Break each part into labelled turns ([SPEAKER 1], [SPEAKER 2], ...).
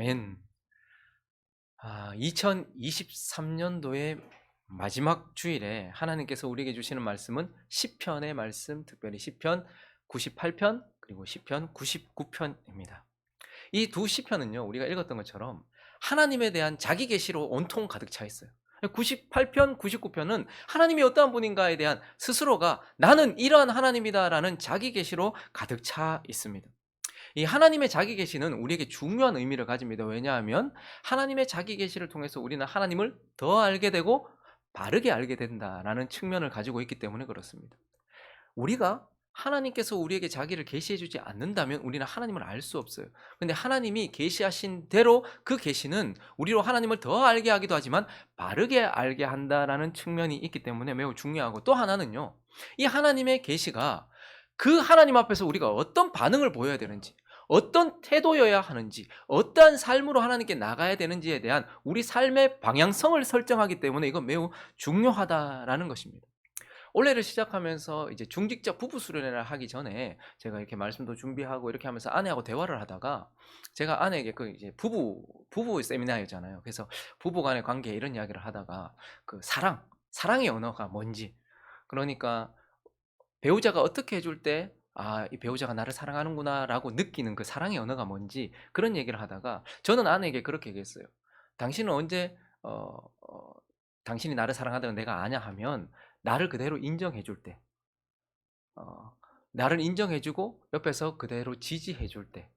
[SPEAKER 1] 아멘. 2023년도의 마지막 주일에 하나님께서 우리에게 주시는 말씀은 시편의 말씀, 특별히 시편 98편 그리고 시편 99편입니다. 이 두 시편은요, 우리가 읽었던 것처럼 하나님에 대한 자기 계시로 온통 가득 차 있어요. 98편, 99편은 하나님이 어떠한 분인가에 대한 스스로가 나는 이러한 하나님이다라는 자기 계시로 가득 차 있습니다. 이 하나님의 자기 계시는 우리에게 중요한 의미를 가집니다. 왜냐하면 하나님의 자기 계시를 통해서 우리는 하나님을 더 알게 되고 바르게 알게 된다라는 측면을 가지고 있기 때문에 그렇습니다. 우리가 하나님께서 우리에게 자기를 계시해 주지 않는다면 우리는 하나님을 알 수 없어요. 근데 하나님이 계시하신 대로 그 계시는 우리로 하나님을 더 알게 하기도 하지만 바르게 알게 한다라는 측면이 있기 때문에 매우 중요하고, 또 하나는요, 이 하나님의 계시가 그 하나님 앞에서 우리가 어떤 반응을 보여야 되는지, 어떤 태도여야 하는지, 어떠한 삶으로 하나님께 나가야 되는지에 대한 우리 삶의 방향성을 설정하기 때문에 이건 매우 중요하다라는 것입니다. 올해를 시작하면서 이제 중직자 부부 수련회를 하기 전에 제가 이렇게 말씀도 준비하고 이렇게 하면서 아내하고 대화를 하다가, 제가 아내에게 그 이제 부부 세미나였잖아요. 그래서 부부 간의 관계 이런 이야기를 하다가 그 사랑의 언어가 뭔지, 그러니까 배우자가 어떻게 해줄 때 이 배우자가 나를 사랑하는구나라고 느끼는 그 사랑의 언어가 뭔지 그런 얘기를 하다가 저는 아내에게 그렇게 얘기했어요. 당신은 언제 어, 어, 당신이 나를 사랑한다는 내가 아냐 하면 나를 그대로 인정해 줄 때, 어, 나를 인정해 주고 옆에서 그대로 지지해 줄 때,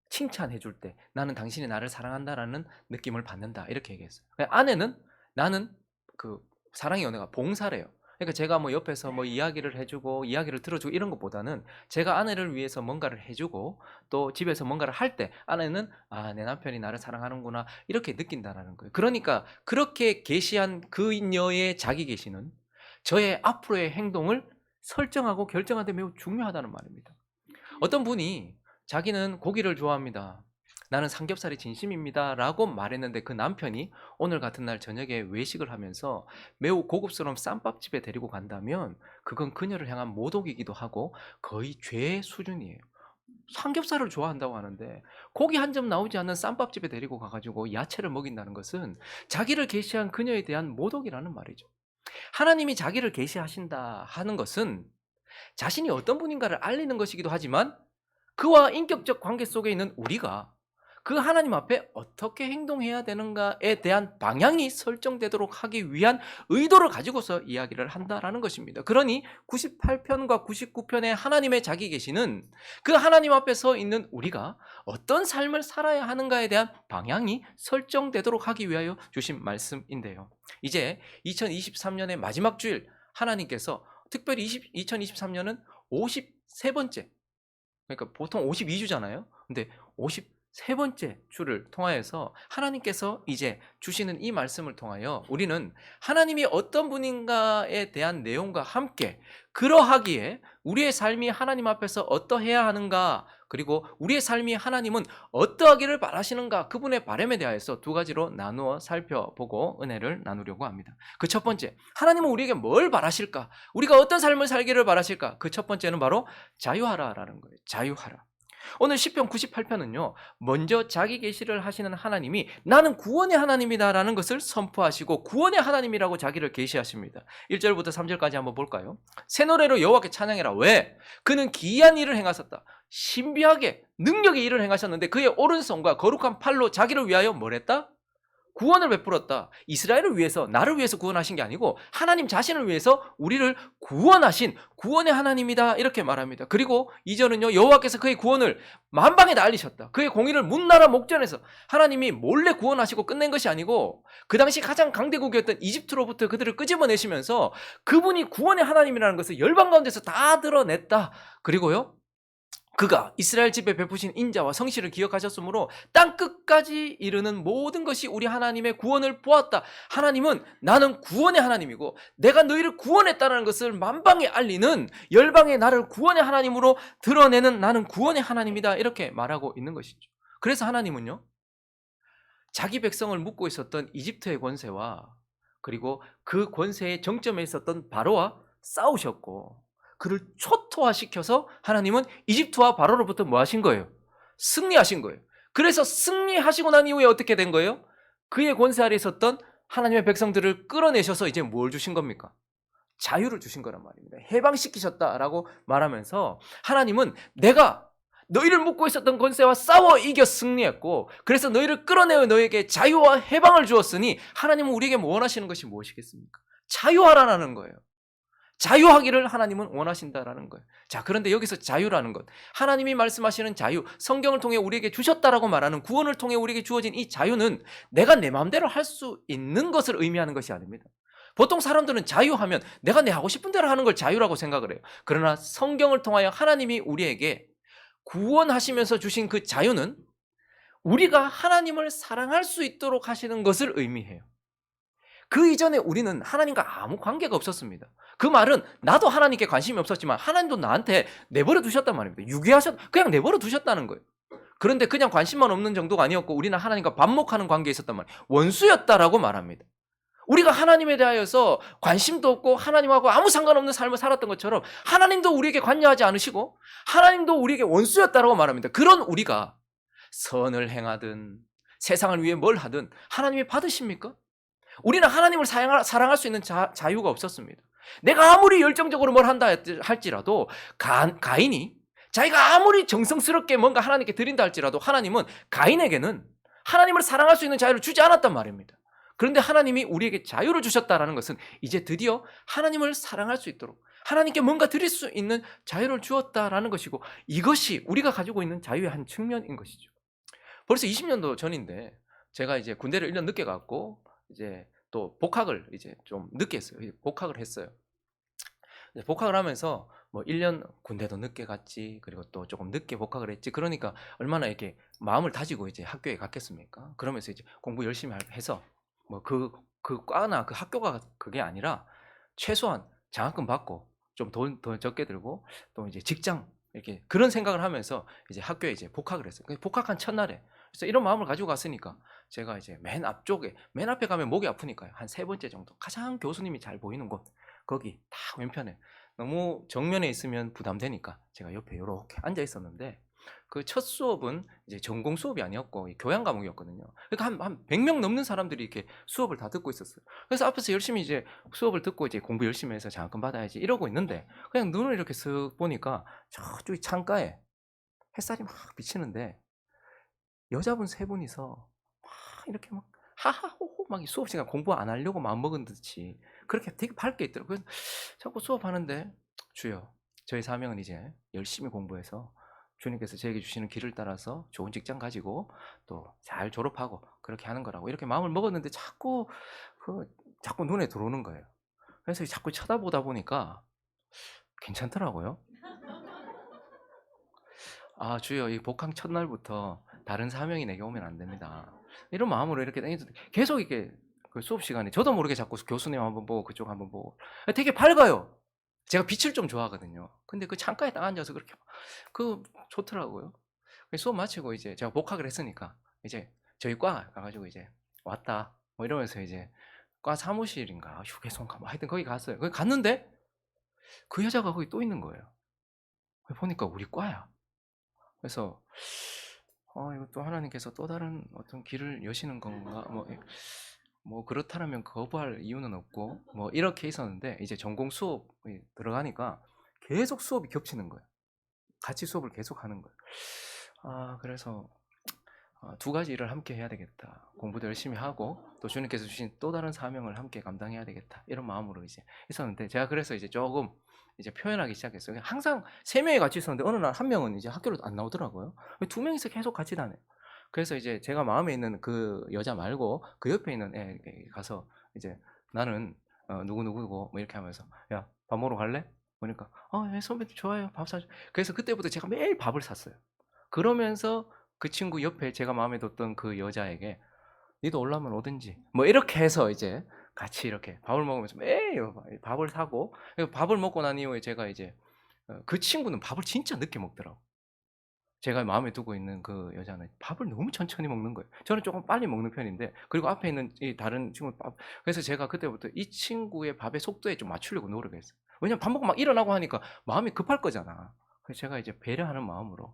[SPEAKER 1] 칭찬해 줄 때 나는 당신이 나를 사랑한다라는 느낌을 받는다, 이렇게 얘기했어요. 아내는 나는 그 사랑의 연애가 봉사래요. 그러니까 제가 뭐 옆에서 뭐 이야기를 해주고 이야기를 들어주고 이런 것보다는 제가 아내를 위해서 뭔가를 해주고 또 집에서 뭔가를 할 때 아내는 내 남편이 나를 사랑하는구나 이렇게 느낀다라는 거예요. 그러니까 그렇게 계시한 그녀의 자기 계시는 저의 앞으로의 행동을 설정하고 결정하는 데 매우 중요하다는 말입니다. 어떤 분이 자기는 고기를 좋아합니다, 나는 삼겹살이 진심입니다 라고 말했는데, 그 남편이 오늘 같은 날 저녁에 외식을 하면서 매우 고급스러운 쌈밥집에 데리고 간다면 그건 그녀를 향한 모독이기도 하고 거의 죄의 수준이에요. 삼겹살을 좋아한다고 하는데 고기 한 점 나오지 않는 쌈밥집에 데리고 가가지고 야채를 먹인다는 것은 자기를 계시한 그녀에 대한 모독이라는 말이죠. 하나님이 자기를 계시하신다 하는 것은 자신이 어떤 분인가를 알리는 것이기도 하지만 그와 인격적 관계 속에 있는 우리가 그 하나님 앞에 어떻게 행동해야 되는가에 대한 방향이 설정되도록 하기 위한 의도를 가지고서 이야기를 한다라는 것입니다. 그러니 98편과 99편의 하나님의 자기 계시는 그 하나님 앞에 서 있는 우리가 어떤 삶을 살아야 하는가에 대한 방향이 설정되도록 하기 위하여 주신 말씀인데요. 이제 2023년의 마지막 주일, 하나님께서 특별히 2023년은 53번째, 그러니까 보통 52주잖아요. 근데 53번째 주를 통하여서 하나님께서 이제 주시는 이 말씀을 통하여 우리는 하나님이 어떤 분인가에 대한 내용과 함께 그러하기에 우리의 삶이 하나님 앞에서 어떠해야 하는가, 그리고 우리의 삶이 하나님은 어떠하기를 바라시는가, 그분의 바람에 대하여서 두 가지로 나누어 살펴보고 은혜를 나누려고 합니다. 그 첫 번째, 하나님은 우리에게 뭘 바라실까, 우리가 어떤 삶을 살기를 바라실까, 그 첫 번째는 바로 자유하라라는 거예요. 자유하라. 오늘 시편 98편은요, 먼저 자기 계시를 하시는 하나님이 나는 구원의 하나님이다라는 것을 선포하시고 구원의 하나님이라고 자기를 계시하십니다. 1절부터 3절까지 한번 볼까요? 새 노래로 여호와께 찬양해라. 왜? 그는 기이한 일을 행하셨다. 신비하게 능력의 일을 행하셨는데 그의 오른손과 거룩한 팔로 자기를 위하여 뭘 했다? 구원을 베풀었다. 이스라엘을 위해서, 나를 위해서 구원하신 게 아니고 하나님 자신을 위해서 우리를 구원하신 구원의 하나님이다, 이렇게 말합니다. 그리고 2절은요, 여호와께서 그의 구원을 만방에 다 알리셨다. 그의 공의를 문나라 목전에서, 하나님이 몰래 구원하시고 끝낸 것이 아니고 그 당시 가장 강대국이었던 이집트로부터 그들을 끄집어내시면서 그분이 구원의 하나님이라는 것을 열방 가운데서 다 드러냈다. 그리고요, 그가 이스라엘 집에 베푸신 인자와 성실을 기억하셨으므로 땅 끝까지 이르는 모든 것이 우리 하나님의 구원을 보았다. 하나님은 나는 구원의 하나님이고 내가 너희를 구원했다는 것을 만방에 알리는, 열방의 나를 구원의 하나님으로 드러내는 나는 구원의 하나님이다, 이렇게 말하고 있는 것이죠. 그래서 하나님은요, 자기 백성을 묶고 있었던 이집트의 권세와 그리고 그 권세의 정점에 있었던 바로와 싸우셨고 그를 초토화시켜서 하나님은 이집트와 바로로부터 뭐 하신 거예요? 승리하신 거예요. 그래서 승리하시고 난 이후에 어떻게 된 거예요? 그의 권세 아래 있었던 하나님의 백성들을 끌어내셔서 이제 뭘 주신 겁니까? 자유를 주신 거란 말입니다. 해방시키셨다라고 말하면서 하나님은 내가 너희를 묶고 있었던 권세와 싸워 이겨 승리했고, 그래서 너희를 끌어내어 너에게 자유와 해방을 주었으니 하나님은 우리에게 원하시는 것이 무엇이겠습니까? 자유하라는 거예요. 자유하기를 하나님은 원하신다라는 거예요. 자, 그런데 여기서 자유라는 것, 하나님이 말씀하시는 자유, 성경을 통해 우리에게 주셨다라고 말하는 구원을 통해 우리에게 주어진 이 자유는 내가 내 마음대로 할 수 있는 것을 의미하는 것이 아닙니다. 보통 사람들은 자유하면 내가 내 하고 싶은 대로 하는 걸 자유라고 생각을 해요. 그러나 성경을 통하여 하나님이 우리에게 구원하시면서 주신 그 자유는 우리가 하나님을 사랑할 수 있도록 하시는 것을 의미해요. 그 이전에 우리는 하나님과 아무 관계가 없었습니다. 그 말은 나도 하나님께 관심이 없었지만 하나님도 나한테 내버려 두셨단 말입니다. 그냥 내버려 두셨다는 거예요. 그런데 그냥 관심만 없는 정도가 아니었고 우리는 하나님과 반목하는 관계에 있었단 말이에요. 원수였다라고 말합니다. 우리가 하나님에 대하여서 관심도 없고 하나님하고 아무 상관없는 삶을 살았던 것처럼 하나님도 우리에게 관여하지 않으시고 하나님도 우리에게 원수였다라고 말합니다. 그런 우리가 선을 행하든 세상을 위해 뭘 하든 하나님이 받으십니까? 우리는 하나님을 사랑할 수 있는 자유가 없었습니다. 내가 아무리 열정적으로 뭘 한다 할지라도 가인이 자기가 아무리 정성스럽게 뭔가 하나님께 드린다 할지라도 하나님은 가인에게는 하나님을 사랑할 수 있는 자유를 주지 않았단 말입니다. 그런데 하나님이 우리에게 자유를 주셨다는 것은 이제 드디어 하나님을 사랑할 수 있도록 하나님께 뭔가 드릴 수 있는 자유를 주었다라는 것이고, 이것이 우리가 가지고 있는 자유의 한 측면인 것이죠. 벌써 20년도 전인데 제가 이제 군대를 1년 늦게 갔고 이제 또 복학을 이제 좀 늦게 했어요. 복학을 했어요. 복학을 하면서 뭐 1년 군대도 늦게 갔지, 그리고 또 조금 늦게 복학을 했지. 그러니까 얼마나 이렇게 마음을 다지고 이제 학교에 갔겠습니까? 그러면서 이제 공부 열심히 해서 뭐 그 과나 그 학교가 그게 아니라 최소한 장학금 받고 좀 돈 더 적게 들고 또 이제 직장 이렇게 그런 생각을 하면서 이제 학교에 이제 복학을 했어요. 복학한 첫날에 그래서 이런 마음을 가지고 갔으니까 제가 이제 맨 앞에 가면 목이 아프니까요. 한 3번째 정도 가장 교수님이 잘 보이는 곳, 거기 딱 왼편에, 너무 정면에 있으면 부담되니까 제가 옆에 이렇게 앉아 있었는데 그 첫 수업은 이제 전공 수업이 아니었고 교양 과목이었거든요. 그러니까 한 100명 넘는 사람들이 이렇게 수업을 다 듣고 있었어요. 그래서 앞에서 열심히 이제 수업을 듣고 이제 공부 열심히 해서 장학금 받아야지 이러고 있는데 그냥 눈을 이렇게 쓱 보니까 저쪽에 창가에 햇살이 막 비치는데 여자분 3분이서 막 이렇게 막 하하호호 막 수업 시간 공부 안 하려고 마음먹은 듯이 그렇게 되게 밝게 있더라고요. 그래서 자꾸 수업하는데 주여, 저희 사명은 이제 열심히 공부해서 주님께서 저에게 주시는 길을 따라서 좋은 직장 가지고 또 잘 졸업하고 그렇게 하는 거라고 이렇게 마음을 먹었는데 자꾸 눈에 들어오는 거예요. 그래서 자꾸 쳐다보다 보니까 괜찮더라고요. 아, 주여, 이 복학 첫날부터 다른 사명이 내게 오면 안 됩니다. 이런 마음으로 이렇게 계속 이렇게 그 수업 시간에 저도 모르게 자꾸 교수님 한번 보고 그쪽 한번 보고 되게 밝아요. 제가 빛을 좀 좋아하거든요. 근데 그 창가에 딱 앉아서 그렇게 좋더라고요. 수업 마치고 이제 제가 복학을 했으니까 이제 저희 과 가가지고 이제 왔다 뭐 이러면서 이제 과 사무실인가 휴게소인가 뭐 하여튼 거기 갔어요. 거기 갔는데 그 여자가 거기 또 있는 거예요. 보니까 우리 과야. 그래서 이거 또 하나님께서 또 다른 어떤 길을 여시는 건가 뭐 그렇다면 거부할 이유는 없고 뭐 이렇게 있었는데 이제 전공 수업이 들어가니까 계속 수업이 겹치는 거예요. 같이 수업을 계속 하는 거예요. 그래서 2가지 일을 함께 해야 되겠다. 공부도 열심히 하고 또 주님께서 주신 또 다른 사명을 함께 감당해야 되겠다. 이런 마음으로 이제 있었는데 제가 그래서 이제 조금 이제 표현하기 시작했어요. 항상 3명이 같이 있었는데 어느 날 1명은 이제 학교로 안 나오더라고요. 2명이서 계속 같이 다녀요. 그래서 이제 제가 마음에 있는 그 여자 말고 그 옆에 있는 애에게 가서 이제 나는 누구누구고 뭐 이렇게 하면서 야, 밥 먹으러 갈래? 그러니까 예, 선배님 좋아요. 밥 사줘. 그래서 그때부터 제가 매일 밥을 샀어요. 그러면서 그 친구 옆에 제가 마음에 뒀던 그 여자에게 니도 올라오면 오든지 뭐 이렇게 해서 이제 같이 이렇게 밥을 먹으면서 매일 밥을 사고, 밥을 먹고 난 이후에 제가 이제 그 친구는 밥을 진짜 늦게 먹더라고. 제가 마음에 두고 있는 그 여자는 밥을 너무 천천히 먹는 거예요. 저는 조금 빨리 먹는 편인데, 그리고 앞에 있는 이 다른 친구 그래서 제가 그때부터 이 친구의 밥의 속도에 좀 맞추려고 노력을 했어요. 왜냐면 밥 먹고 막 일어나고 하니까 마음이 급할 거잖아. 그래서 제가 이제 배려하는 마음으로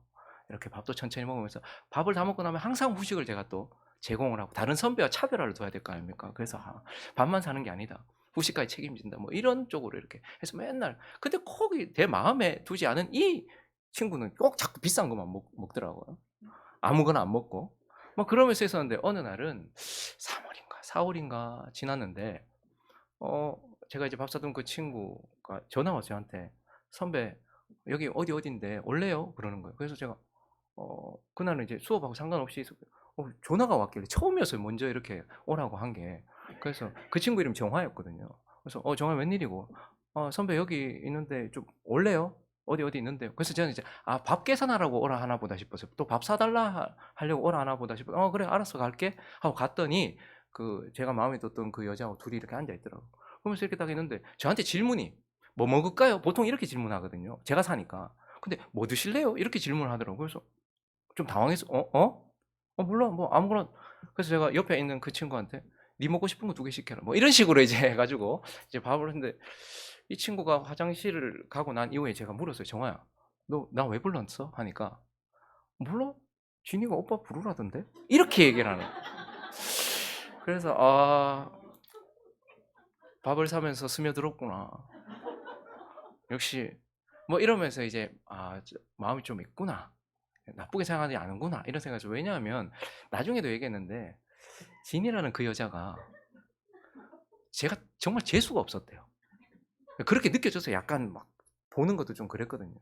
[SPEAKER 1] 이렇게 밥도 천천히 먹으면서 밥을 다 먹고 나면 항상 후식을 제가 또 제공을 하고 다른 선배와 차별화를 둬야 될 거 아닙니까? 그래서 밥만 사는 게 아니다. 후식까지 책임진다. 뭐 이런 쪽으로 이렇게 해서 맨날 근데 꼭 내 마음에 두지 않은 이 친구는 꼭 자꾸 비싼 것만 먹더라고요. 아무거나 안 먹고. 뭐 그러면서 있었는데 어느 날은 3월인가 4월인가 지났는데 제가 이제 밥 사둔 그 친구가 전화 와서 저한테 "선배 여기 어딘데 올래요?" 그러는 거예요. 그래서 제가 그날은 이제 수업하고 상관없이 전화가 왔길래 처음이었어요. 먼저 이렇게 오라고 한 게. 그래서 그 친구 이름이 정화였거든요. 그래서 정화 웬일이고 선배 여기 있는데 좀 올래요? 어디 있는데요." 그래서 저는 이제 밥 계산하라고 오라 하나 보다 싶었어요. 또 밥 사달라 하려고 오라 하나 보다 싶어 그래 알았어 갈게 하고 갔더니 제가 마음에 뒀던 그 여자하고 둘이 이렇게 앉아 있더라고요. 그러면서 이렇게 딱 있는데 저한테 질문이 "뭐 먹을까요?" 보통 이렇게 질문하거든요. 제가 사니까. 근데 "뭐 드실래요?" 이렇게 질문을 하더라고요. 그래서 좀 당황해서 "어? 어? 몰라. 뭐 아무거나." 그래서 제가 옆에 있는 그 친구한테 "네 먹고 싶은 거 2개 시켜라." 뭐 이런 식으로 이제 해 가지고 이제 밥을 했는데 이 친구가 화장실을 가고 난 이후에 제가 물었어요. "정화야, 너 나 왜 불렀어?" 하니까 "몰라. 진이가 오빠 부르라던데?" 이렇게 얘기를 하는 거예요. 그래서 밥을 사면서 스며들었구나. 역시 뭐 이러면서 이제 마음이 좀 있구나. 나쁘게 생각하지 않은구나. 이런 생각이 죠 왜냐하면 나중에도 얘기했는데 진이라는 그 여자가 제가 정말 재수가 없었대요. 그렇게 느껴져서 약간 막 보는 것도 좀 그랬거든요.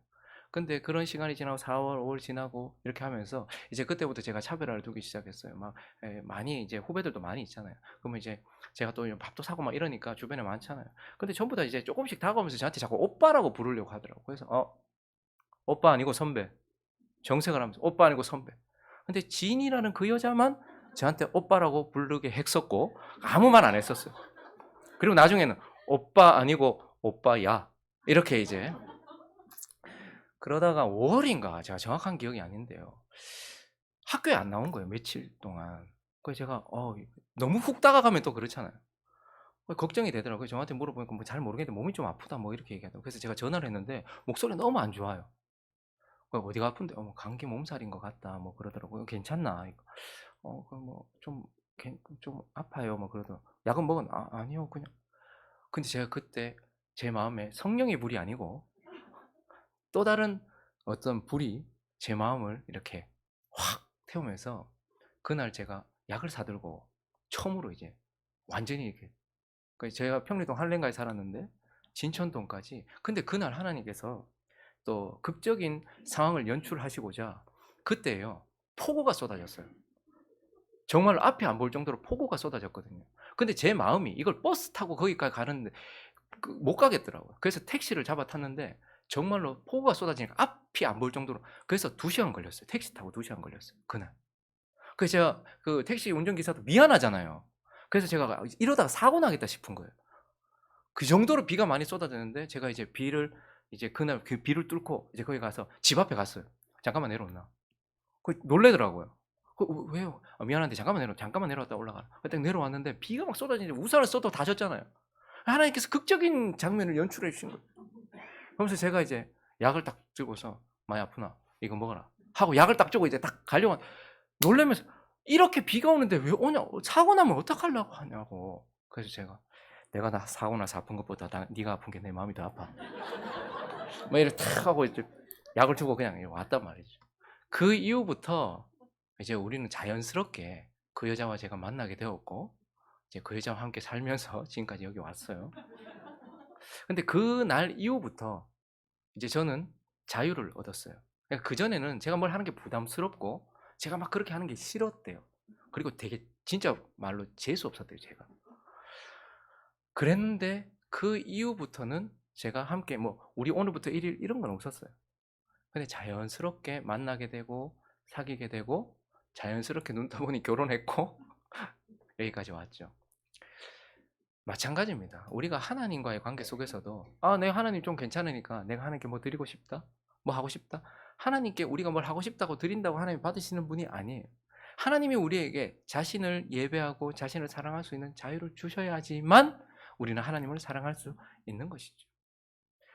[SPEAKER 1] 근데 그런 시간이 지나고 4월, 5월 지나고 이렇게 하면서 이제 그때부터 제가 차별화를 두기 시작했어요. 막 많이 이제 후배들도 많이 있잖아요. 그러면 이제 제가 또 밥도 사고 막 이러니까 주변에 많잖아요. 근데 전부 다 이제 조금씩 다가오면서 저한테 자꾸 오빠라고 부르려고 하더라고요. 그래서 오빠 아니고 선배. 정색을 하면서 오빠 아니고 선배. 근데 진이라는 그 여자만 저한테 오빠라고 부르게 했었고 아무 말 안 했었어요. 그리고 나중에는 오빠 아니고 오빠야 이렇게 이제 그러다가 5월인가 제가 정확한 기억이 아닌데요. 학교에 안 나온 거예요 며칠 동안. 그래서 제가 너무 훅 다가가면 또 그렇잖아요. 걱정이 되더라고요. 저한테 물어보니까 뭐 잘 모르겠는데 몸이 좀 아프다 뭐 이렇게 얘기하더라고요. 그래서 제가 전화를 했는데 목소리가 너무 안 좋아요. 어디가 아픈데 뭐 감기 몸살인 것 같다 뭐 그러더라고요. 괜찮나? 그럼 좀 아파요 뭐 그러더라고요. 약은 먹었나? 아니요 그냥. 근데 제가 그때 제 마음에 성령의 불이 아니고 또 다른 어떤 불이 제 마음을 이렇게 확 태우면서 그날 제가 약을 사들고 처음으로 이제 완전히 이렇게 제가 평리동 한랭가에 살았는데 진천동까지 근데 그날 하나님께서 또 극적인 상황을 연출하시고자 그때요 폭우가 쏟아졌어요. 정말 앞이 안 보일 정도로 폭우가 쏟아졌거든요. 근데 제 마음이 이걸 버스 타고 거기까지 가는데 못 가겠더라고요. 그래서 택시를 잡아 탔는데 정말로 폭우가 쏟아지니까 앞이 안 보일 정도로 그래서 2시간 걸렸어요. 택시 타고 2시간 걸렸어요, 그날. 그래서 제가 그 택시 운전기사도 미안하잖아요. 그래서 제가 이러다가 사고 나겠다 싶은 거예요. 그 정도로 비가 많이 쏟아졌는데 제가 이제 이제 그날 그 비를 뚫고 이제 거기 가서 집 앞에 갔어요. "잠깐만 내려온나?" 놀라더라고요. 왜요?" 미안한데 잠깐만 내려왔다 올라가라." 딱 내려왔는데 비가 막 쏟아지는데 우산을 써도 다 젖잖아요. 하나님께서 극적인 장면을 연출해 주신 거예요. 그러면서 제가 이제 약을 딱 들고서 "많이 아프나? 이거 먹어라." 하고 약을 딱 주고 이제 딱 가려고 놀라면서 "이렇게 비가 오는데 왜 오냐? 사고 나면 어떡하려고 하냐."고. 그래서 제가 "내가 나 사고 나서 아픈 것보다 네가 아픈 게 내 마음이 더 아파." 막 이렇게 탁 하고 이제 약을 주고 그냥 왔단 말이죠. 그 이후부터 이제 우리는 자연스럽게 그 여자와 제가 만나게 되었고 이제 그 여자와 함께 살면서 지금까지 여기 왔어요. 근데 그날 이후부터 이제 저는 자유를 얻었어요. 그러니까 그전에는 제가 뭘 하는 게 부담스럽고 제가 막 그렇게 하는 게 싫었대요. 그리고 되게 진짜 말로 재수 없었대요, 제가. 그랬는데 그 이후부터는 제가 함께 뭐 "우리 오늘부터 1일 이런 건 없었어요. 근데 자연스럽게 만나게 되고 사귀게 되고 자연스럽게 눈 떠보니 결혼했고 여기까지 왔죠. 마찬가지입니다. 우리가 하나님과의 관계 속에서도 내가 하나님 좀 괜찮으니까 내가 하나님께 뭐 드리고 싶다. 뭐 하고 싶다. 하나님께 우리가 뭘 하고 싶다고 드린다고 하나님이 받으시는 분이 아니에요. 하나님이 우리에게 자신을 예배하고 자신을 사랑할 수 있는 자유를 주셔야지만 우리는 하나님을 사랑할 수 있는 것이죠.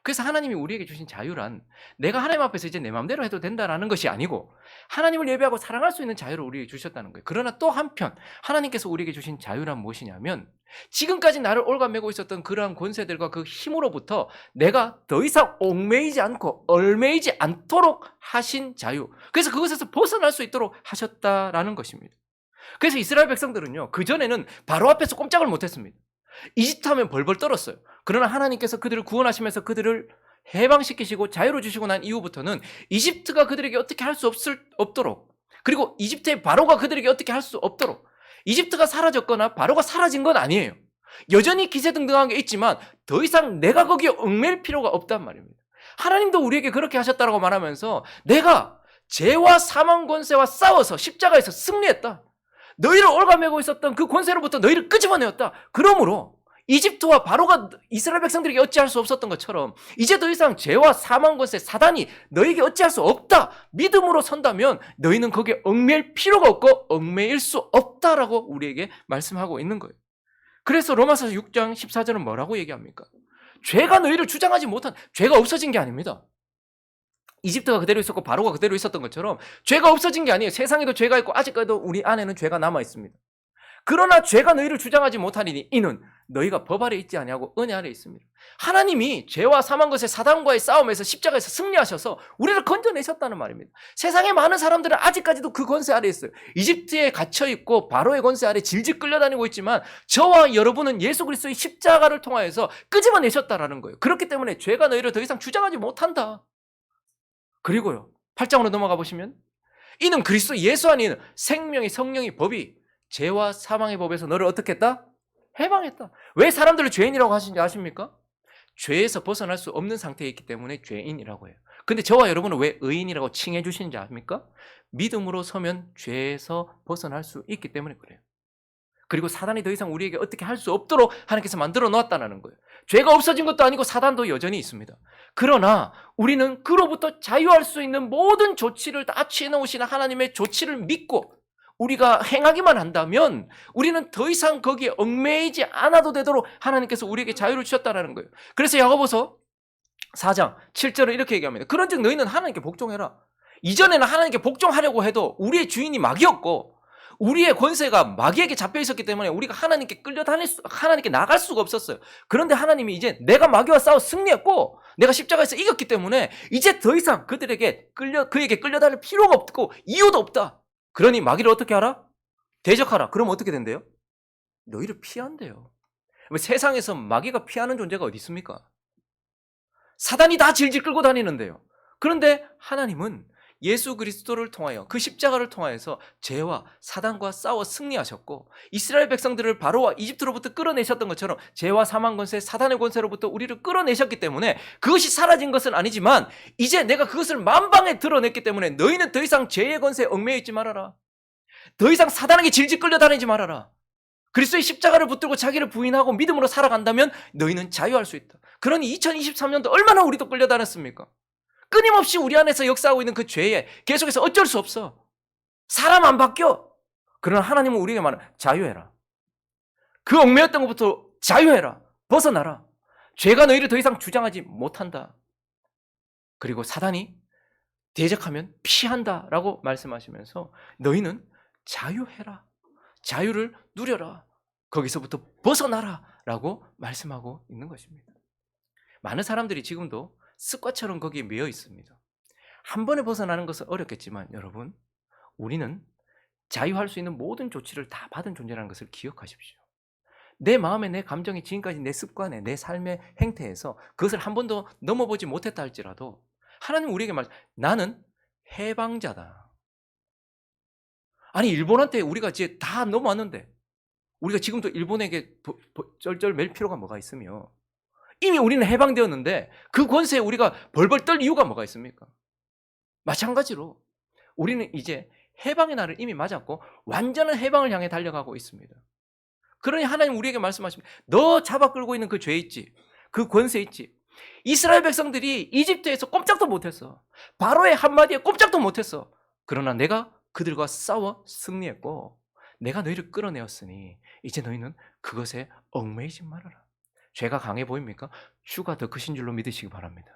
[SPEAKER 1] 그래서 하나님이 우리에게 주신 자유란 내가 하나님 앞에서 이제 내 마음대로 해도 된다라는 것이 아니고 하나님을 예배하고 사랑할 수 있는 자유를 우리에게 주셨다는 거예요. 그러나 또 한편 하나님께서 우리에게 주신 자유란 무엇이냐면 지금까지 나를 올가매고 있었던 그러한 권세들과 그 힘으로부터 내가 더 이상 얽매이지 않고 얽매이지 않도록 하신 자유. 그래서 그것에서 벗어날 수 있도록 하셨다라는 것입니다. 그래서 이스라엘 백성들은요, 그전에는 바로 앞에서 꼼짝을 못했습니다. 이집트 하면 벌벌 떨었어요. 그러나 하나님께서 그들을 구원하시면서 그들을 해방시키시고 자유로 주시고 난 이후부터는 이집트가 그들에게 어떻게 할 수 없도록, 그리고 이집트의 바로가 그들에게 어떻게 할 수 없도록, 이집트가 사라졌거나 바로가 사라진 건 아니에요. 여전히 기세등등한 게 있지만 더 이상 내가 거기에 얽매일 필요가 없단 말입니다. 하나님도 우리에게 그렇게 하셨다라고 말하면서 내가 죄와 사망 권세와 싸워서 십자가에서 승리했다. 너희를 올가매고 있었던 그 권세로부터 너희를 끄집어내었다. 그러므로 이집트와 바로가 이스라엘 백성들에게 어찌할 수 없었던 것처럼 이제 더 이상 죄와 사망 권세 사단이 너희에게 어찌할 수 없다. 믿음으로 선다면 너희는 거기에 얽매일 필요가 없고 얽매일 수 없다라고 우리에게 말씀하고 있는 거예요. 그래서 로마서 6장 14절은 뭐라고 얘기합니까? 죄가 너희를 주장하지 못한, 죄가 없어진 게 아닙니다. 이집트가 그대로 있었고 바로가 그대로 있었던 것처럼 죄가 없어진 게 아니에요. 세상에도 죄가 있고 아직까지도 우리 안에는 죄가 남아 있습니다. 그러나 죄가 너희를 주장하지 못하리니 이는 너희가 법 아래 있지 아니하고 은혜 아래 있습니다. 하나님이 죄와 사망 것의 사단과의 싸움에서 십자가에서 승리하셔서 우리를 건져내셨다는 말입니다. 세상의 많은 사람들은 아직까지도 그 권세 아래 있어요. 이집트에 갇혀있고 바로의 권세 아래 질질 끌려다니고 있지만 저와 여러분은 예수 그리스도의 십자가를 통하여서 끄집어내셨다라는 거예요. 그렇기 때문에 죄가 너희를 더 이상 주장하지 못한다. 그리고요, 8장으로 넘어가 보시면 이는 그리스도 예수 안에 생명의 성령의 법이 죄와 사망의 법에서 너를 어떻게 했다? 해방했다. 왜 사람들을 죄인이라고 하시는지 아십니까? 죄에서 벗어날 수 없는 상태에 있기 때문에 죄인이라고 해요. 근데 저와 여러분은 왜 의인이라고 칭해 주시는지 아십니까? 믿음으로 서면 죄에서 벗어날 수 있기 때문에 그래요. 그리고 사단이 더 이상 우리에게 어떻게 할 수 없도록 하나님께서 만들어 놓았다는 거예요. 죄가 없어진 것도 아니고 사단도 여전히 있습니다. 그러나 우리는 그로부터 자유할 수 있는 모든 조치를 다 취해 놓으시는 하나님의 조치를 믿고 우리가 행하기만 한다면 우리는 더 이상 거기에 얽매이지 않아도 되도록 하나님께서 우리에게 자유를 주셨다는 거예요. 그래서 야고보서 4장 7절을 이렇게 얘기합니다. 그런즉 너희는 하나님께 복종해라. 이전에는 하나님께 복종하려고 해도 우리의 주인이 마귀였고 우리의 권세가 마귀에게 잡혀 있었기 때문에 우리가 하나님께 하나님께 나갈 수가 없었어요. 그런데 하나님이 이제 내가 마귀와 싸워 승리했고 내가 십자가에서 이겼기 때문에 이제 더 이상 그에게 끌려다닐 필요가 없고 이유도 없다. 그러니 마귀를 어떻게 하라? 대적하라. 그럼 어떻게 된대요? 너희를 피한대요. 세상에서 마귀가 피하는 존재가 어디 있습니까? 사단이 다 질질 끌고 다니는데요. 그런데 하나님은 예수 그리스도를 통하여 그 십자가를 통하여서 죄와 사단과 싸워 승리하셨고 이스라엘 백성들을 바로와 이집트로부터 끌어내셨던 것처럼 죄와 사망 권세, 사단의 권세로부터 우리를 끌어내셨기 때문에 그것이 사라진 것은 아니지만 이제 내가 그것을 만방에 드러냈기 때문에 너희는 더 이상 죄의 권세에 얽매여 있지 말아라. 더 이상 사단에게 질질 끌려다니지 말아라. 그리스도의 십자가를 붙들고 자기를 부인하고 믿음으로 살아간다면 너희는 자유할 수 있다. 그러니 2023년도 얼마나 우리도 끌려다녔습니까? 끊임없이 우리 안에서 역사하고 있는 그 죄에 계속해서 어쩔 수 없어. 사람 안 바뀌어. 그러나 하나님은 우리에게 말하는 자유해라. 그 얽매였던 것부터 자유해라. 벗어나라. 죄가 너희를 더 이상 주장하지 못한다. 그리고 사단이 대적하면 피한다라고 말씀하시면서 너희는 자유해라. 자유를 누려라. 거기서부터 벗어나라 라고 말씀하고 있는 것입니다. 많은 사람들이 지금도 습관처럼 거기에 매여 있습니다. 한 번에 벗어나는 것은 어렵겠지만 여러분, 우리는 자유할 수 있는 모든 조치를 다 받은 존재라는 것을 기억하십시오. 내 마음에, 내 감정에, 지금까지 내 습관에, 내 삶의 행태에서 그것을 한 번도 넘어보지 못했다 할지라도 하나님은 우리에게 나는 해방자다. 아니, 일본한테 우리가 이제 다 넘어왔는데 우리가 지금도 일본에게 쩔쩔 맬 필요가 뭐가 있으며 이미 우리는 해방되었는데 그 권세에 우리가 벌벌 떨 이유가 뭐가 있습니까? 마찬가지로 우리는 이제 해방의 날을 이미 맞았고 완전한 해방을 향해 달려가고 있습니다. 그러니 하나님 우리에게 말씀하십니다. 너 잡아 끌고 있는 그 죄 있지? 그 권세 있지? 이스라엘 백성들이 이집트에서 꼼짝도 못했어. 바로의 한마디에 꼼짝도 못했어. 그러나 내가 그들과 싸워 승리했고 내가 너희를 끌어내었으니 이제 너희는 그것에 얽매이지 말아라. 죄가 강해 보입니까? 주가 더 크신 줄로 믿으시기 바랍니다.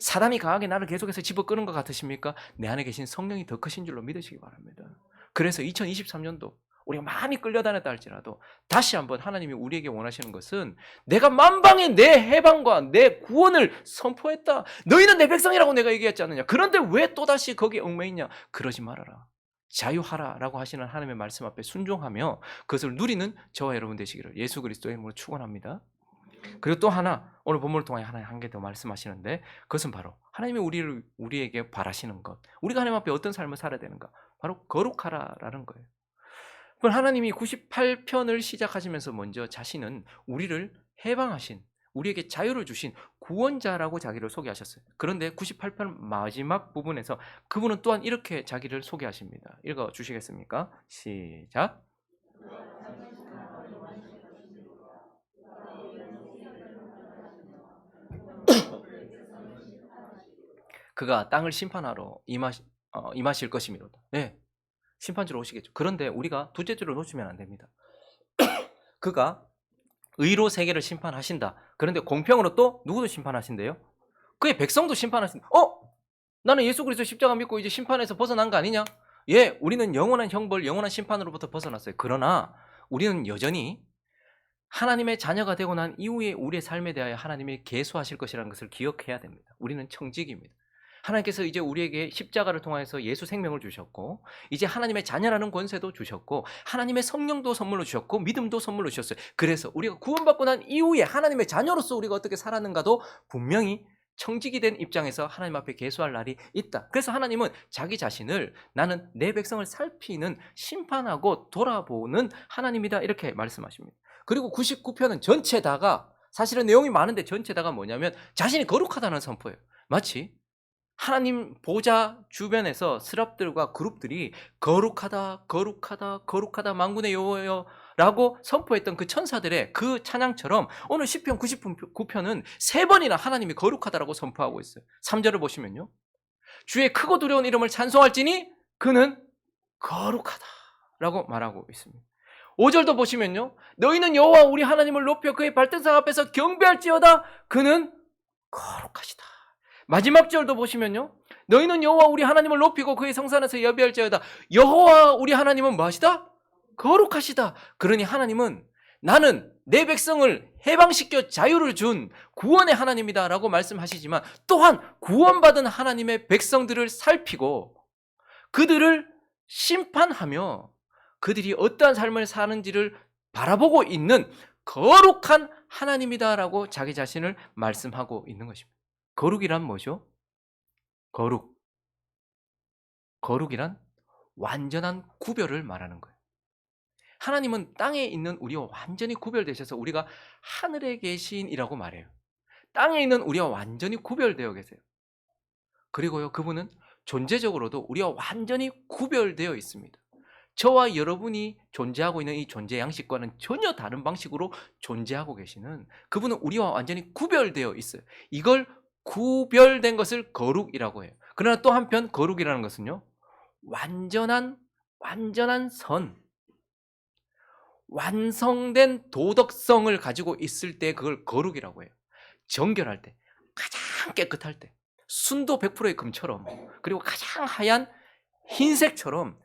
[SPEAKER 1] 사단이 강하게 나를 계속해서 집어끄는 것 같으십니까? 내 안에 계신 성령이 더 크신 줄로 믿으시기 바랍니다. 그래서 2023년도 우리가 많이 끌려다녔다 할지라도 다시 한번 하나님이 우리에게 원하시는 것은 내가 만방에 내 해방과 내 구원을 선포했다. 너희는 내 백성이라고 내가 얘기했지 않느냐. 그런데 왜 또다시 거기에 얽매이냐. 그러지 말아라. 자유하라라고 하시는 하나님의 말씀 앞에 순종하며 그것을 누리는 저와 여러분 되시기를 예수 그리스도의 이름으로 축원합니다. 그리고 또 하나 오늘 본문을 통해 하나님 한 개 더 말씀하시는데 그것은 바로 하나님이 우리에게 바라시는 것, 우리가 하나님 앞에 어떤 삶을 살아야 되는가, 바로 거룩하라라는 거예요. 하나님이 98편을 시작하시면서 먼저 자신은 우리를 해방하신, 우리에게 자유를 주신 구원자라고 자기를 소개하셨어요. 그런데 98편 마지막 부분에서 그분은 또한 이렇게 자기를 소개하십니다. 읽어주시겠습니까? 시작. 그가 땅을 심판하러 임하실 것이미로다. 네, 심판주로 오시겠죠. 그런데 우리가 둘째 줄을 놓치면 안 됩니다. 그가 의로 세계를 심판하신다. 그런데 공평으로 또 누구도 심판하신대요? 그의 백성도 심판하신다. 나는 예수 그리스도 십자가 믿고 이제 심판에서 벗어난 거 아니냐? 예, 우리는 영원한 형벌, 영원한 심판으로부터 벗어났어요. 그러나 우리는 여전히 하나님의 자녀가 되고 난 이후에 우리의 삶에 대하여 하나님이 계수하실 것이라는 것을 기억해야 됩니다. 우리는 청직입니다. 하나님께서 이제 우리에게 십자가를 통해서 예수 생명을 주셨고 이제 하나님의 자녀라는 권세도 주셨고 하나님의 성령도 선물로 주셨고 믿음도 선물로 주셨어요. 그래서 우리가 구원받고 난 이후에 하나님의 자녀로서 우리가 어떻게 살았는가도 분명히 청직이 된 입장에서 하나님 앞에 계수할 날이 있다. 그래서 하나님은 자기 자신을 나는 내 백성을 살피는 심판하고 돌아보는 하나님이다 이렇게 말씀하십니다. 그리고 99편은 전체 다가 사실은 내용이 많은데 전체 다가 뭐냐면 자신이 거룩하다는 선포예요. 마치 하나님 보좌 주변에서 스랍들과 그룹들이 거룩하다 거룩하다 거룩하다 만군의 여호와여라고 선포했던 그 천사들의 그 찬양처럼 오늘 시편 99편은 3번이나 하나님이 거룩하다라고 선포하고 있어요. 3절을 보시면요, 주의 크고 두려운 이름을 찬송할지니 그는 거룩하다라고 말하고 있습니다. 5절도 보시면요, 너희는 여호와 우리 하나님을 높여 그의 발등상 앞에서 경배할지어다 그는 거룩하시다. 마지막 절도 보시면요, 너희는 여호와 우리 하나님을 높이고 그의 성산에서 예배할지어다. 여호와 우리 하나님은 무엇이다? 거룩하시다. 그러니 하나님은 나는 내 백성을 해방시켜 자유를 준 구원의 하나님이다 라고 말씀하시지만 또한 구원받은 하나님의 백성들을 살피고 그들을 심판하며 그들이 어떠한 삶을 사는지를 바라보고 있는 거룩한 하나님이다라고 자기 자신을 말씀하고 있는 것입니다. 거룩이란 뭐죠? 거룩이란 완전한 구별을 말하는 거예요. 하나님은 땅에 있는 우리와 완전히 구별되셔서 우리가 하늘에 계신이라고 말해요. 땅에 있는 우리와 완전히 구별되어 계세요. 그리고요, 그분은 존재적으로도 우리와 완전히 구별되어 있습니다. 저와 여러분이 존재하고 있는 이 존재 양식과는 전혀 다른 방식으로 존재하고 계시는 그분은 우리와 완전히 구별되어 있어요. 이걸 구별된 것을 거룩이라고 해요. 그러나 또 한편 거룩이라는 것은요, 완전한 선, 완성된 도덕성을 가지고 있을 때 그걸 거룩이라고 해요. 정결할 때, 가장 깨끗할 때, 순도 100%의 금처럼, 그리고 가장 하얀 흰색처럼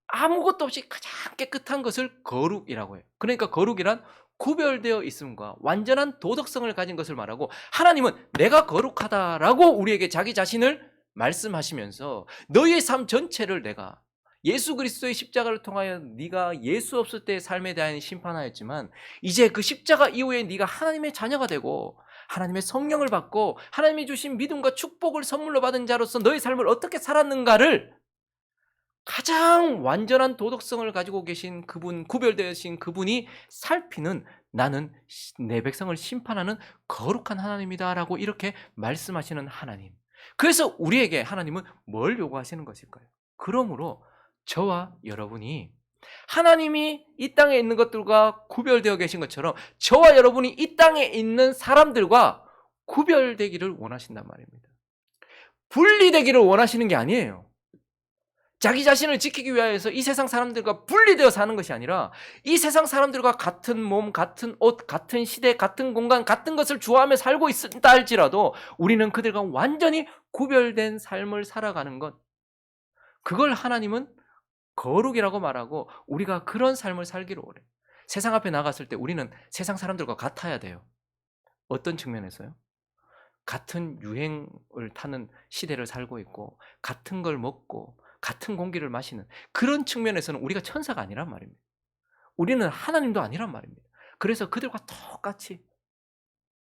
[SPEAKER 1] 아무것도 없이 가장 깨끗한 것을 거룩이라고 해요. 그러니까 거룩이란 구별되어 있음과 완전한 도덕성을 가진 것을 말하고, 하나님은 내가 거룩하다라고 우리에게 자기 자신을 말씀하시면서 너희의 삶 전체를 내가 예수 그리스도의 십자가를 통하여 네가 예수 없을 때의 삶에 대한 심판하였지만 이제 그 십자가 이후에 네가 하나님의 자녀가 되고 하나님의 성령을 받고 하나님이 주신 믿음과 축복을 선물로 받은 자로서 너의 삶을 어떻게 살았는가를 가장 완전한 도덕성을 가지고 계신 그분, 구별되신 그분이 살피는 나는 내 백성을 심판하는 거룩한 하나님이다라고 이렇게 말씀하시는 하나님. 그래서 우리에게 하나님은 뭘 요구하시는 것일까요? 그러므로 저와 여러분이 하나님이 이 땅에 있는 것들과 구별되어 계신 것처럼 저와 여러분이 이 땅에 있는 사람들과 구별되기를 원하신단 말입니다. 분리되기를 원하시는 게 아니에요. 자기 자신을 지키기 위해서 이 세상 사람들과 분리되어 사는 것이 아니라 이 세상 사람들과 같은 몸, 같은 옷, 같은 시대, 같은 공간, 같은 것을 좋아하며 살고 있다 할지라도 우리는 그들과 완전히 구별된 삶을 살아가는 것, 그걸 하나님은 거룩이라고 말하고 우리가 그런 삶을 살기를 원해요. 세상 앞에 나갔을 때 우리는 세상 사람들과 같아야 돼요. 어떤 측면에서요? 같은 유행을 타는 시대를 살고 있고 같은 걸 먹고 같은 공기를 마시는 그런 측면에서는 우리가 천사가 아니란 말입니다. 우리는 하나님도 아니란 말입니다. 그래서 그들과 똑같이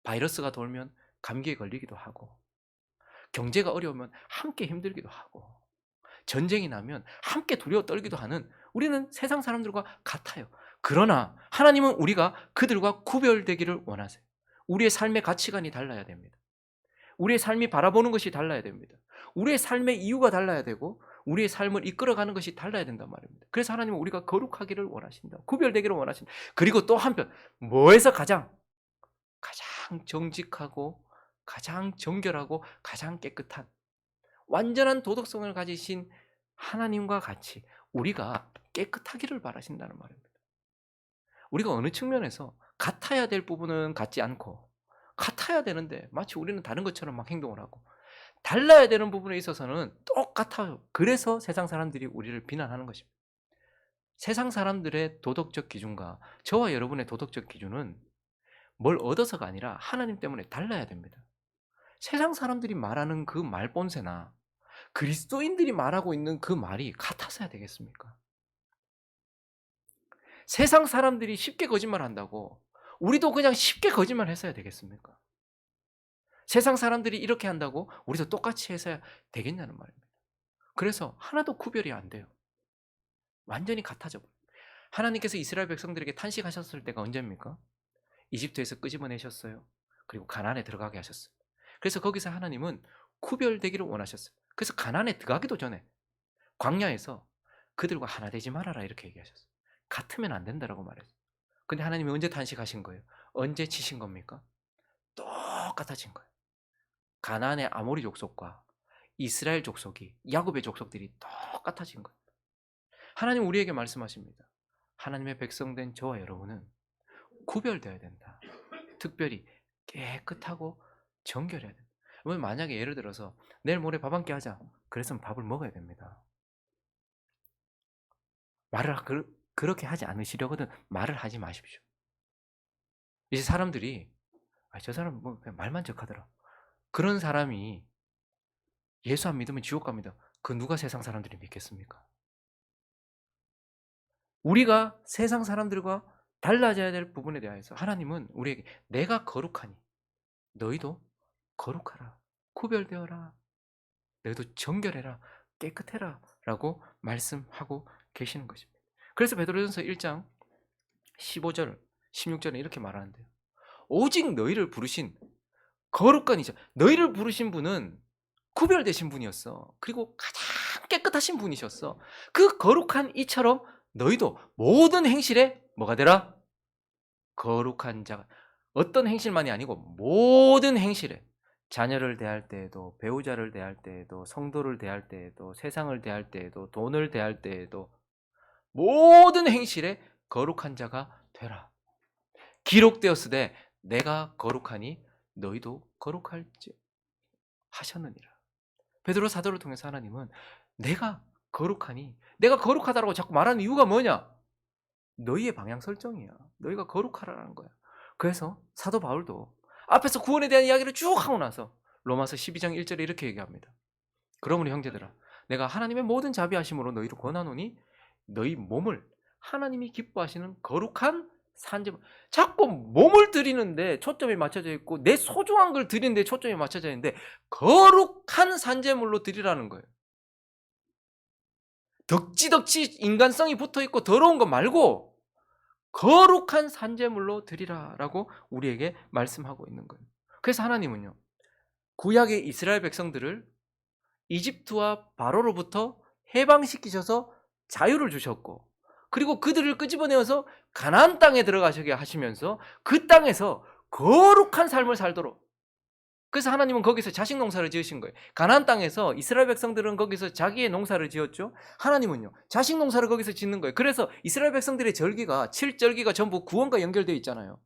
[SPEAKER 1] 바이러스가 돌면 감기에 걸리기도 하고 경제가 어려우면 함께 힘들기도 하고 전쟁이 나면 함께 두려워 떨기도 하는 우리는 세상 사람들과 같아요. 그러나 하나님은 우리가 그들과 구별되기를 원하세요. 우리의 삶의 가치관이 달라야 됩니다. 우리의 삶이 바라보는 것이 달라야 됩니다. 우리의 삶의 이유가 달라야 되고 우리의 삶을 이끌어가는 것이 달라야 된단 말입니다. 그래서 하나님은 우리가 거룩하기를 원하신다. 구별되기를 원하신다. 그리고 또 한편 뭐에서 가장 정직하고 가장 정결하고 가장 깨끗한 완전한 도덕성을 가지신 하나님과 같이 우리가 깨끗하기를 바라신다는 말입니다. 우리가 어느 측면에서 같아야 될 부분은 같지 않고 같아야 되는데 마치 우리는 다른 것처럼 막 행동을 하고 달라야 되는 부분에 있어서는 똑같아요. 그래서 세상 사람들이 우리를 비난하는 것입니다. 세상 사람들의 도덕적 기준과 저와 여러분의 도덕적 기준은 뭘 얻어서가 아니라 하나님 때문에 달라야 됩니다. 세상 사람들이 말하는 그 말본세나 그리스도인들이 말하고 있는 그 말이 같아서야 되겠습니까? 세상 사람들이 쉽게 거짓말한다고 우리도 그냥 쉽게 거짓말 했어야 되겠습니까? 세상 사람들이 이렇게 한다고 우리도 똑같이 해서야 되겠냐는 말입니다. 그래서 하나도 구별이 안 돼요. 완전히 같아져 버려요. 하나님께서 이스라엘 백성들에게 탄식하셨을 때가 언제입니까? 이집트에서 끄집어내셨어요. 그리고 가나안에 들어가게 하셨어요. 그래서 거기서 하나님은 구별되기를 원하셨어요. 그래서 가나안에 들어가기도 전에 광야에서 그들과 하나 되지 말아라 이렇게 얘기하셨어요. 같으면 안 된다라고 말했어요. 근데 하나님이 언제 탄식하신 거예요? 언제 치신 겁니까? 똑같아진 거예요. 가나안의 아모리 족속과 이스라엘 족속이 야곱의 족속들이 똑같아진 거예요. 하나님 우리에게 말씀하십니다. 하나님의 백성된 저와 여러분은 구별되어야 된다. 특별히 깨끗하고 정결해야 된다. 만약에 예를 들어서 내일 모레 밥 한 끼 하자. 그랬으면 밥을 먹어야 됩니다. 말을 그렇게 하지 않으시려거든 말을 하지 마십시오. 이제 사람들이 저 사람 뭐 그냥 말만 적하더라. 그런 사람이 예수 안 믿으면 지옥 갑니다. 그 누가 세상 사람들이 믿겠습니까? 우리가 세상 사람들과 달라져야 될 부분에 대해서 하나님은 우리에게 내가 거룩하니 너희도 거룩하라. 구별되어라. 너희도 정결해라. 깨끗해라. 라고 말씀하고 계시는 것입니다. 그래서 베드로전서 1장 15절, 16절에 이렇게 말하는데요. 오직 너희를 부르신 거룩한 이자 너희를 부르신 분은 구별되신 분이었어. 그리고 가장 깨끗하신 분이셨어. 그 거룩한 이처럼 너희도 모든 행실에 뭐가 되라? 거룩한 자가. 어떤 행실만이 아니고 모든 행실에 자녀를 대할 때에도 배우자를 대할 때에도 성도를 대할 때에도 세상을 대할 때에도 돈을 대할 때에도 모든 행실에 거룩한 자가 되라. 기록되었으되 내가 거룩하니 너희도 거룩할지 하셨느니라. 베드로 사도를 통해서 하나님은 내가 거룩하니 내가 거룩하다라고 자꾸 말하는 이유가 뭐냐? 너희의 방향 설정이야. 너희가 거룩하라는 거야. 그래서 사도 바울도 앞에서 구원에 대한 이야기를 쭉 하고 나서 로마서 12장 1절에 이렇게 얘기합니다. 그러므로 형제들아 내가 하나님의 모든 자비하심으로 너희를 권하노니 너희 몸을 하나님이 기뻐하시는 거룩한 산제물. 자꾸 몸을 드리는데 초점이 맞춰져 있고 내 소중한 걸 드리는데 초점이 맞춰져 있는데 거룩한 산제물로 드리라는 거예요. 덕지덕지 인간성이 붙어있고 더러운 거 말고 거룩한 산제물로 드리라라고 우리에게 말씀하고 있는 거예요. 그래서 하나님은요 구약의 이스라엘 백성들을 이집트와 바로로부터 해방시키셔서 자유를 주셨고 그리고 그들을 끄집어내어서 가나안 땅에 들어가시게 하시면서 그 땅에서 거룩한 삶을 살도록 그래서 하나님은 거기서 자식 농사를 지으신 거예요. 가나안 땅에서 이스라엘 백성들은 거기서 자기의 농사를 지었죠. 하나님은요, 자식 농사를 거기서 짓는 거예요. 그래서 이스라엘 백성들의 절기가 7절기가 전부 구원과 연결되어 있잖아요.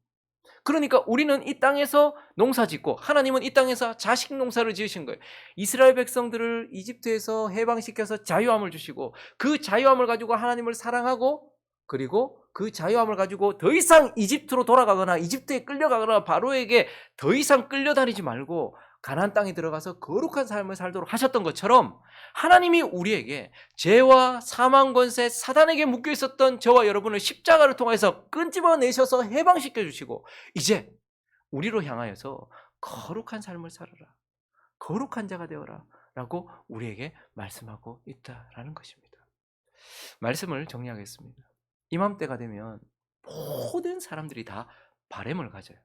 [SPEAKER 1] 그러니까 우리는 이 땅에서 농사 짓고 하나님은 이 땅에서 자식 농사를 지으신 거예요. 이스라엘 백성들을 이집트에서 해방시켜서 자유함을 주시고 그 자유함을 가지고 하나님을 사랑하고 그리고 그 자유함을 가지고 더 이상 이집트로 돌아가거나 이집트에 끌려가거나 바로에게 더 이상 끌려다니지 말고 가나안 땅에 들어가서 거룩한 삶을 살도록 하셨던 것처럼 하나님이 우리에게 죄와 사망 권세 사단에게 묶여 있었던 저와 여러분을 십자가를 통해서 끈집어내셔서 해방시켜 주시고 이제 우리로 향하여서 거룩한 삶을 살아라, 거룩한 자가 되어라 라고 우리에게 말씀하고 있다라는 것입니다. 말씀을 정리하겠습니다. 이맘때가 되면 모든 사람들이 다 바램을 가져요.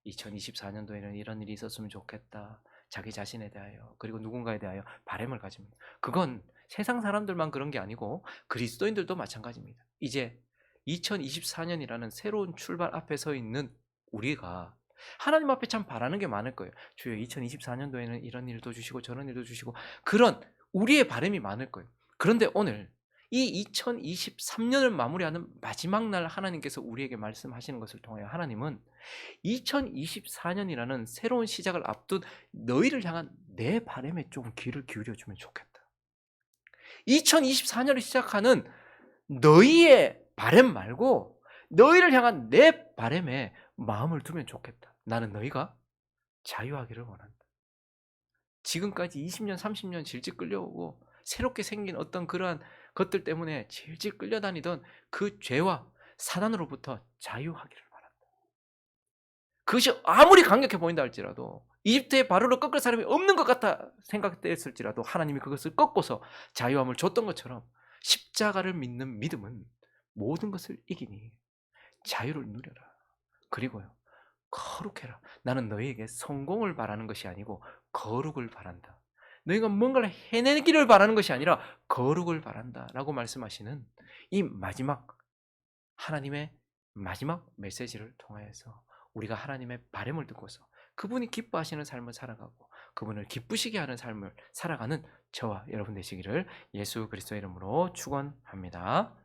[SPEAKER 1] 2024년도에는 이런 일이 있었으면 좋겠다. 자기 자신에 대하여 그리고 누군가에 대하여 바램을 가집니다. 그건 세상 사람들만 그런 게 아니고 그리스도인들도 마찬가지입니다. 이제 2024년이라는 새로운 출발 앞에 서 있는 우리가 하나님 앞에 참 바라는 게 많을 거예요. 주여 2024년도에는 이런 일도 주시고 저런 일도 주시고 그런 우리의 바람이 많을 거예요. 그런데 오늘 이 2023년을 마무리하는 마지막 날 하나님께서 우리에게 말씀하시는 것을 통하여 하나님은 2024년이라는 새로운 시작을 앞둔 너희를 향한 내 바람에 조금 귀를 기울여주면 좋겠다. 2024년을 시작하는 너희의 바람 말고 너희를 향한 내 바람에 마음을 두면 좋겠다. 나는 너희가 자유하기를 원한다. 지금까지 20년, 30년 질질 끌려오고 새롭게 생긴 어떤 그러한 것들 때문에 질질 끌려다니던 그 죄와 사단으로부터 자유하기를 바란다. 그것이 아무리 강력해 보인다 할지라도 이집트의 바로를 꺾을 사람이 없는 것 같아 생각됐을지라도 하나님이 그것을 꺾고서 자유함을 줬던 것처럼 십자가를 믿는 믿음은 모든 것을 이기니 자유를 누려라. 그리고요, 거룩해라. 나는 너희에게 성공을 바라는 것이 아니고 거룩을 바란다. 너희가 뭔가를 해내기를 바라는 것이 아니라 거룩을 바란다 라고 말씀하시는 이 마지막 하나님의 마지막 메시지를 통하여서 우리가 하나님의 바람을 듣고서 그분이 기뻐하시는 삶을 살아가고 그분을 기쁘시게 하는 삶을 살아가는 저와 여러분 되시기를 예수 그리스도의 이름으로 축원합니다.